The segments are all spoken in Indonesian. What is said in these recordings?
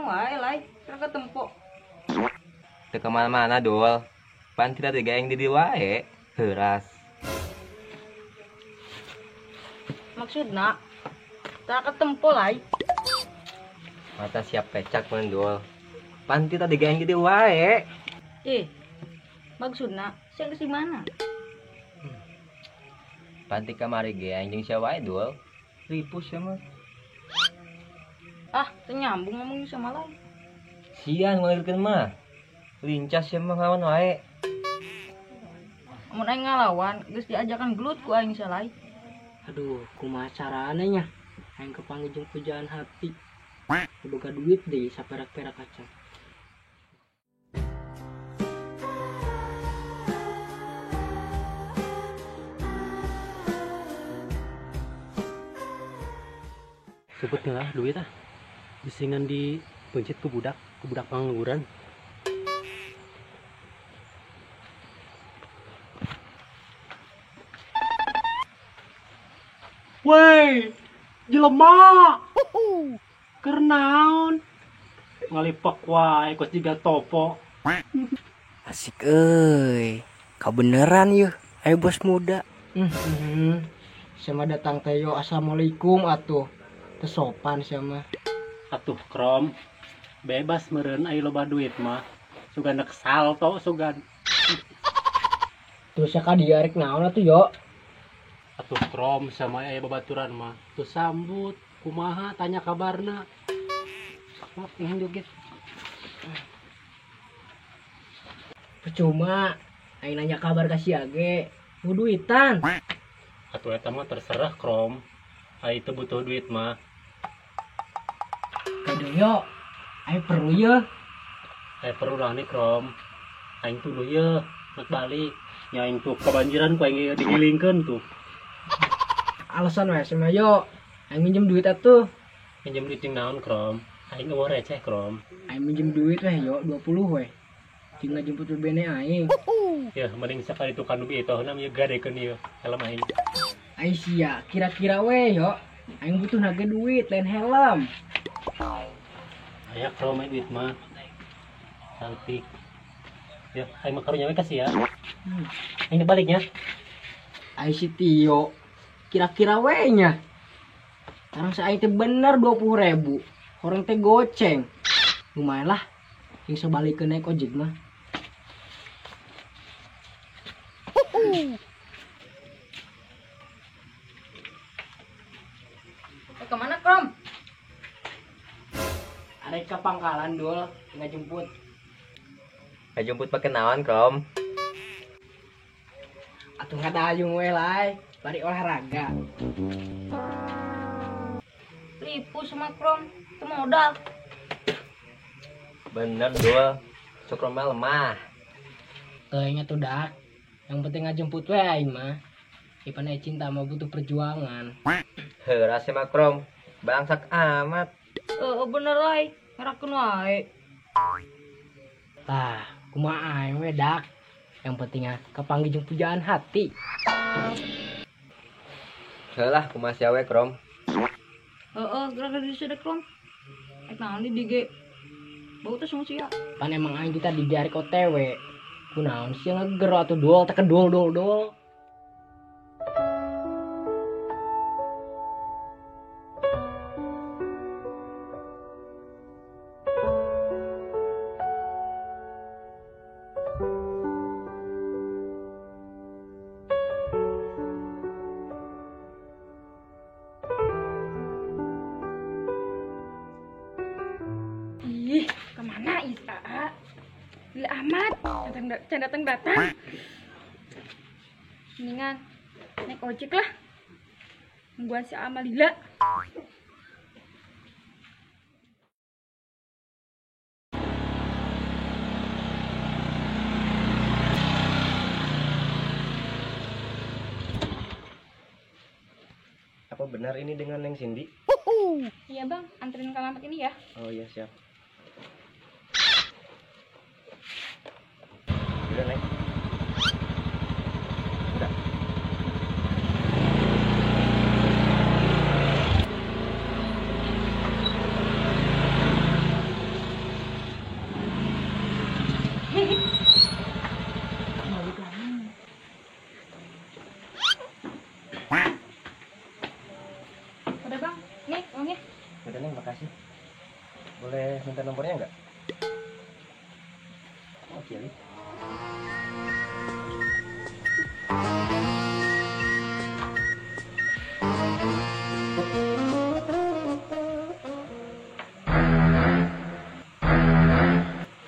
wae lai, kagak tempo. Teu kemana-mana dul. Pan tidak digaeng di wae. Heuras. Maksudna tak ketempo lai. Mata siap pecak mun dul. Pan tidak digaeng di wae. Maksudna siang ke mana? Panti kamari ge anjing sia wae dul. Ripus ya mah. Ternyambung ngomongin sama lai. Sian ngalirkeun mah. Lincas ya mah lawan wae. Mun aing ngalawan, geus diajakan gelut ku aing salai. Aduh, kumaha carana nya? Aing kepanggih jeung pujaan hati. Boga duit deh saperak-perak kaca. Sebutnya lah duit bisingan di pencet ke budak pangangguran. Woi, jelema. Kernaon? Ngalipak wae kos jiga topo. Asik euy. Kau beneran yeuh, ayo bos muda. Sama datang teh yo assalamualaikum atuh. Teu sopan sama. Atuh Krom. Bebas meureun aya loba duit mah. Sugan kesal to sugan. Terus ka dieu rek naon atuh yo? Atuh Krom sama aya babaturan mah. Tuh sambut, kumaha tanya kabarna. Sok ingin joget. Percuma aing nanya kabar ka sia ge. Nu duitan. Atuh eta mah terserah Krom. Ai teu butuh duit mah. Kado yo. Ai perlu ye. Ai perlu lah nih Krom. Aing tuh ye nak balik. Nya aing tuh kebanjiran ku aing digilingkeun tuh. Alasan wae sama yo. Aing minjem duit atuh. Minjem duit ting naon Krom? Aing eueuh receh Krom. Aing minjem duit weh yo 20 weh. Jeung ngajemput bebene aing. Ya mending sakali tukang duit etohna ieu gadekeun ieu helm aing. Ai sia, kira-kira weh yo. Aing butuh nage duit lain helm. Aya Krom duit mah. Cantik. Ya, aing mah karunya we kasih ya. Aing baliknya. Ai si Tio. Kira-kira we nya. Sekarang saya teh bener 20.000. Orang teh goceng. Lumayan lah. Yang sebalik ke naik ojek mah. Kemana Krom? Ada ke pangkalan dul, nggak jemput. Ngajemput pake naon, Krom? Atuh ngadayung we lai, bari olahraga. Lipu sama Krom, itu modal. Bener dul. Sok mah lemah. Teuing atuh dak. Yang penting ngajemput we aing mah. Ipan cinta mah butuh perjuangan. Heuras ya mah Krom. Bangsak amat. Bener lai, ngerakeun wae. Tah, kumaha aing we dak. Yang penting kepanggih jeung pujaan hati. Heulah kumaha sia we Krom. Gerak di sini Krom. Naon di dige. Bau teh sia. Pan emang aing kita dijarek OTW. Kunaon sih ngeger atuh dul, teh kedul. Kemana Ita? Gila amat, datang. Mendingan naik ojek lah. Nungguan si Amalila. Apa benar ini dengan Neng Cindy? Iya bang, anterin ke alamat ini ya. Oh iya siap. Udah Neng. Udah. minta nomornya enggak? Oke.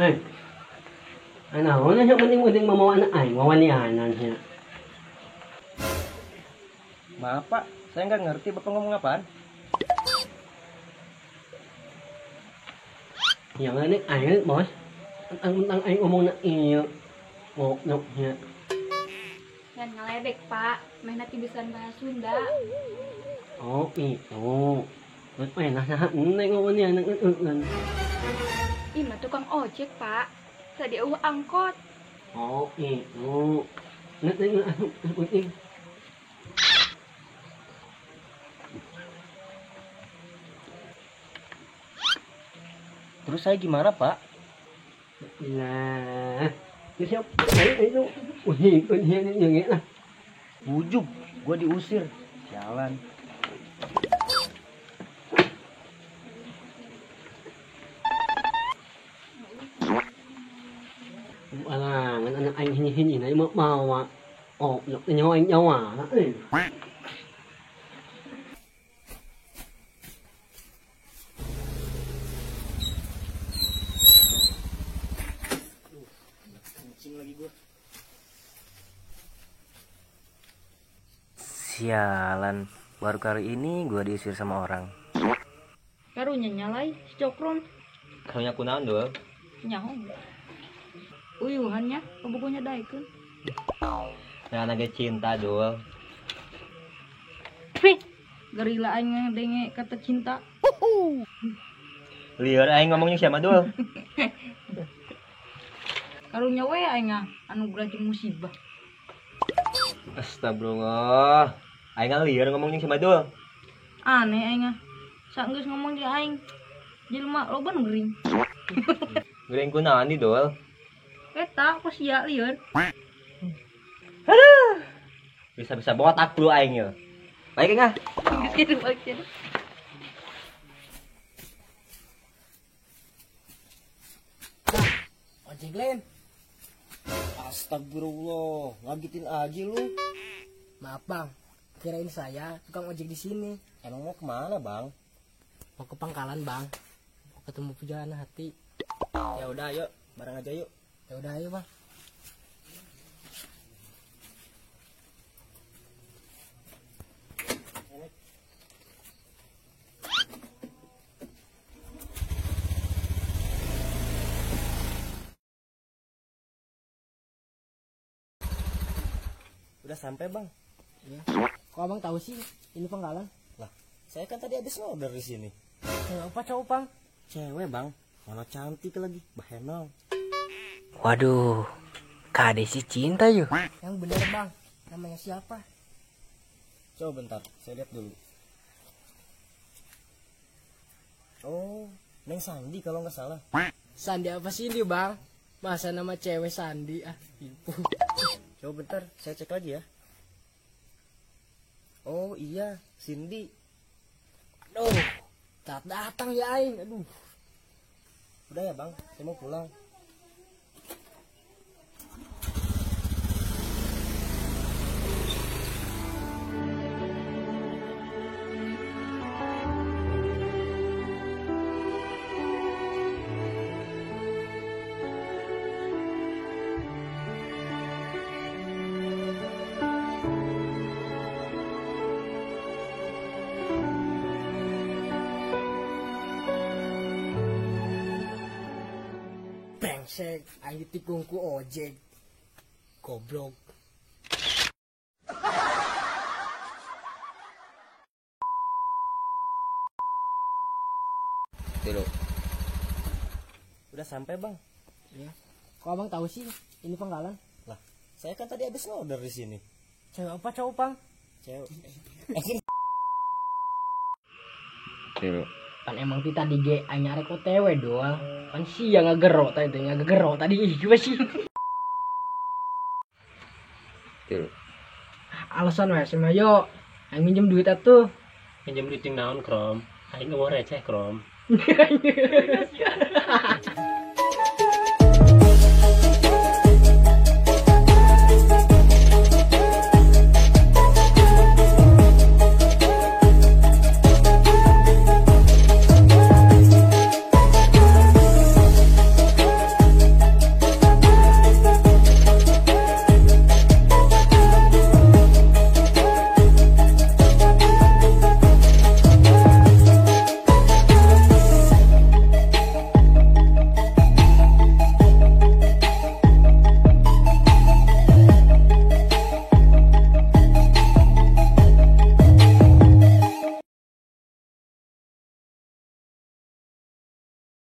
Eh, ano na siya penting-penting mamawa na ay, mawalianan siya. Maaf Pak, saya nggak ngerti Bapak ngomong apaan. Yang ini ay, bos. Ang ay umong na iyo. Ngok niya. Yan ngeledek, Pak. Main nanti bisa bahasa Sunda. Oh, itu. Ay, nasa nang ngomong niya nang Ih, mah tukang ojek, Pak. Tadi angkot. Oh, itu. Nang Terus saya gimana Pak? Nah, siapa? Itu, udah yang lah. Bujuk, gue diusir. Jalan. Alang, anak anh hini này mau mà. Oh, nhau anh nhau à? Sialan, baru kali ini gua diusir sama orang. Karunya nyalai si Cokron. Karunya kunaon Dul? Nyaho. Uyuhannya kebukunya daikeun. Nah, naga cinta Dul. Wih, gerila aing denge kata cinta. Liar aing ngomongnya siapa Dul? Karunya we aing anugerah jeung musibah. Astagfirullah. Aing liar ngomongnya siapa Dul? Aneh aing saenggeus ngomong di aing. Jelema loba nu gering. Gering kunaon di Dul? Eta ku sia lieur. Bisa-bisa botak dulu aing ya. Baik enggak? Gitu bagian. Ojek Len. Astagfirullah, ngagitin aja lu. Maaf bang, kirain saya tukang ojek di sini. Emang mau kemana bang? Mau ke pangkalan bang. Mau ketemu pujaan hati. Ya udah ayo, bareng aja yuk. Ya udah ayo bang. Udah sampai bang. Ya. Kok abang tahu sih ini pangkalan? Lah, saya kan tadi habis order di sini. Kenapa cowok bang? Cewek bang, mana cantik lagi, bahenol. Waduh, kade si cinta yuk. Yang bener bang, namanya siapa? Coba bentar, saya lihat dulu. Oh, Neng Sandi kalau nggak salah. Sandi apa sih ini bang? Masa nama cewek Sandi ah? Tipu. Coba bentar, saya cek lagi ya. Oh iya, Cindy. Aduh, tak datang ya aing. Aduh. Udah ya bang, saya mau pulang. Brengsek, aing ditikung ku ojek. Goblok. Dulu. Udah sampai bang. Ya. Kok abang tahu sih ini pangkalan? Lah, saya kan tadi habis order di sini. Cewek apa cowok bang? Cewek. Dulu. Kan emang kita di G aing nyarek OTW doang. Kan siang ngagero tadi ih juga sih. Dulu. Alasan wes sama yo. Aing minjem duit atuh. Pinjam duit naon krom? Aing mau receh krom.